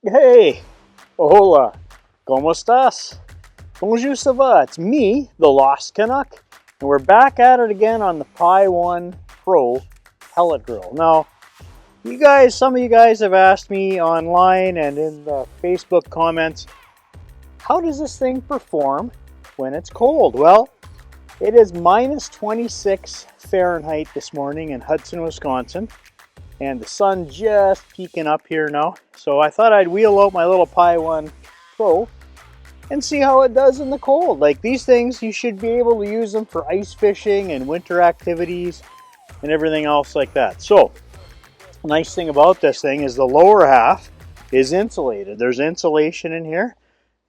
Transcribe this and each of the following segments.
Hey, hola, ¿cómo estás? Bonjour, ça va? It's me, the Lost Canuck, and we're back at it again on the Pi 1 Pro pellet grill. Now, some of you guys have asked me online and in the Facebook comments, how does this thing perform when it's cold? Well, it is minus 26 Fahrenheit this morning in Hudson, Wisconsin. And the sun just peeking up here now. So I thought I'd wheel out my little Pi 1 Pro and see how it does in the cold. Like these things, you should be able to use them for ice fishing and winter activities and everything else like that. So, the nice thing about this thing is the lower half is insulated. There's insulation in here.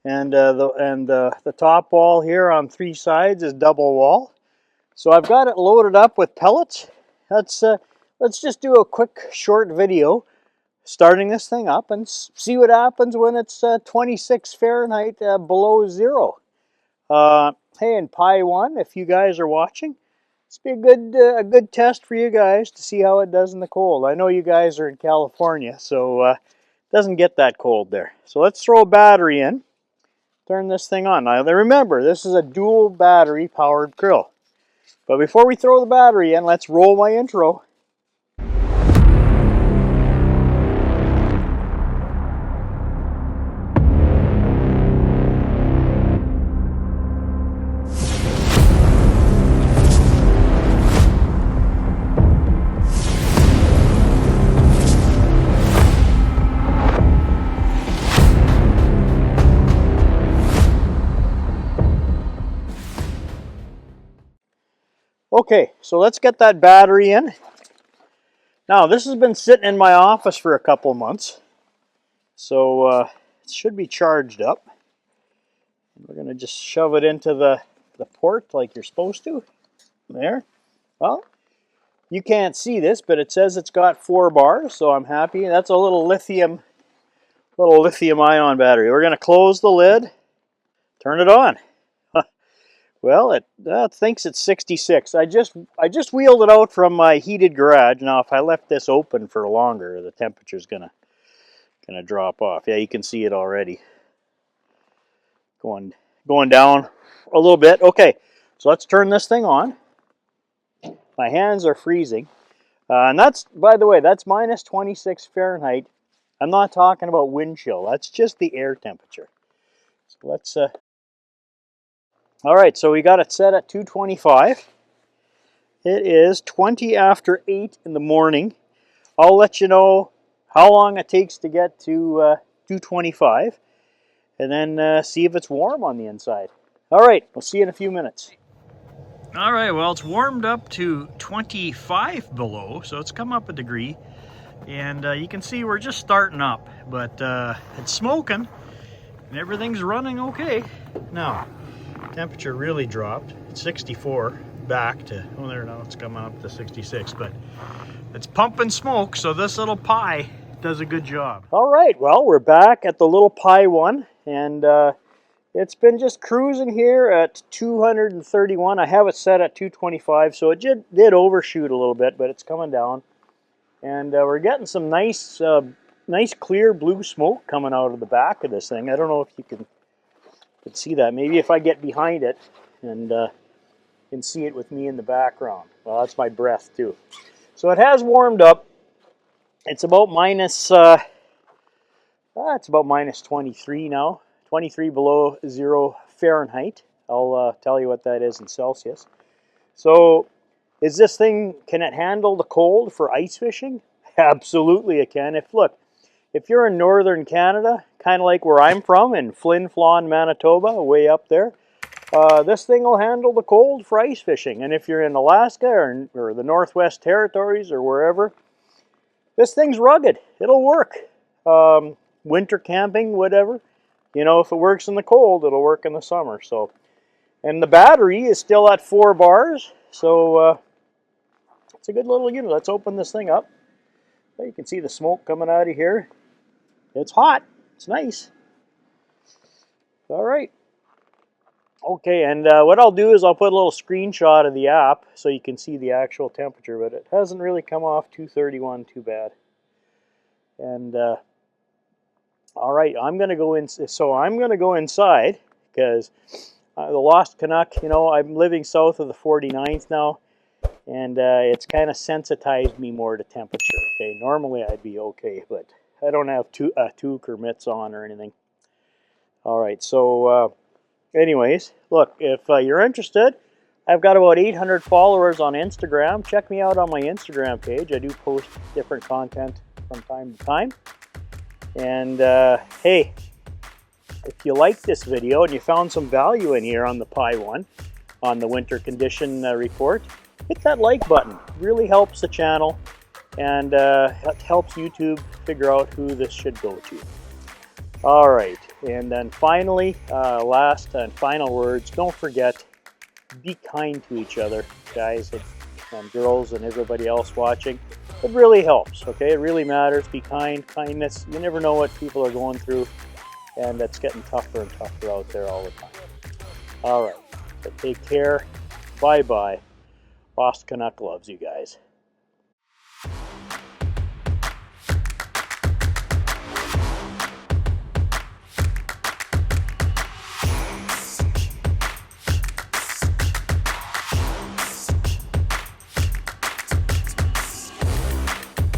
And the top wall here on three sides is double wall. So I've got it loaded up with pellets. Let's just do a quick short video starting this thing up and see what happens when it's 26 Fahrenheit below zero. Hey, in Pi 1, if you guys are watching, this would be a good test for you guys to see how it does in the cold. I know you guys are in California, so it doesn't get that cold there. So let's throw a battery in, turn this thing on. Now remember, this is a dual battery powered grill. But before we throw the battery in, let's roll my intro. Okay, so let's get that battery in. Now, this has been sitting in my office for a couple of months, so it should be charged up. We're going to just shove it into the port like you're supposed to. There. Well, you can't see this, but it says it's got 4 bars, so I'm happy. That's a little lithium ion battery. We're going to close the lid, turn it on. Well, it thinks it's 66. I just wheeled it out from my heated garage. Now, if I left this open for longer, the temperature's gonna drop off. Yeah, you can see it already. Going down a little bit. Okay, so let's turn this thing on. My hands are freezing. And that's, by the way, that's minus 26 Fahrenheit. I'm not talking about wind chill. That's just the air temperature. So let's all right, so we got it set at 225. It is 20 after 8 in the morning. I'll let you know how long it takes to get to 225 and then see if it's warm on the inside. All right, we'll see you in a few minutes. All right, well, it's warmed up to 25 below, so it's come up a degree. And you can see we're just starting up, but it's smoking and everything's running okay. Now, temperature really dropped. It's 64 back to, oh, there, now it's coming up to 66, but it's pumping smoke, so this little Pi does a good job. All right, well, we're back at the little Pi 1, and it's been just cruising here at 231. I have it set at 225, so it did overshoot a little bit, but it's coming down. And we're getting some nice clear blue smoke coming out of the back of this thing. I don't know if you can see that. Maybe if I get behind it and can see it with me in the background. Well, that's my breath too. So it has warmed up. It's about minus 23 now. 23 below 0 Fahrenheit. I'll tell you what that is in Celsius. So is this thing, can it handle the cold for ice fishing? Absolutely it can. If you're in northern Canada, kind of like where I'm from, in Flin Flon, Manitoba, way up there, this thing will handle the cold for ice fishing. And if you're in Alaska or the Northwest Territories or wherever, this thing's rugged. It'll work. Winter camping, whatever. You know, if it works in the cold, it'll work in the summer. So, and the battery is still at 4 bars, so it's a good little unit. Let's open this thing up. You can see the smoke coming out of here. It's hot. It's nice. All right. Okay, and what I'll do is I'll put a little screenshot of the app so you can see the actual temperature, but it hasn't really come off 231 too bad. And All right, I'm going to go in. So I'm going to go inside because the Lost Canuck, you know, I'm living south of the 49th now, and it's kind of sensitized me more to temperature. Okay, normally I'd be okay, but I don't have toque or mitts on or anything. All right, so anyways, look, if you're interested, I've got about 800 followers on Instagram. Check me out on my Instagram page. I do post different content from time to time. And hey, if you liked this video and you found some value in here on the Pi 1, on the winter condition report, hit that like button. It really helps the channel, and it helps YouTube figure out who this should go to. All right, and then finally, last and final words, don't forget, be kind to each other, guys and girls and everybody else watching. It really helps, okay? It really matters. Be kind. Kindness, you never know what people are going through, and it's getting tougher and tougher out there all the time. All right, so take care. Bye-bye. Lost Canuck loves you guys.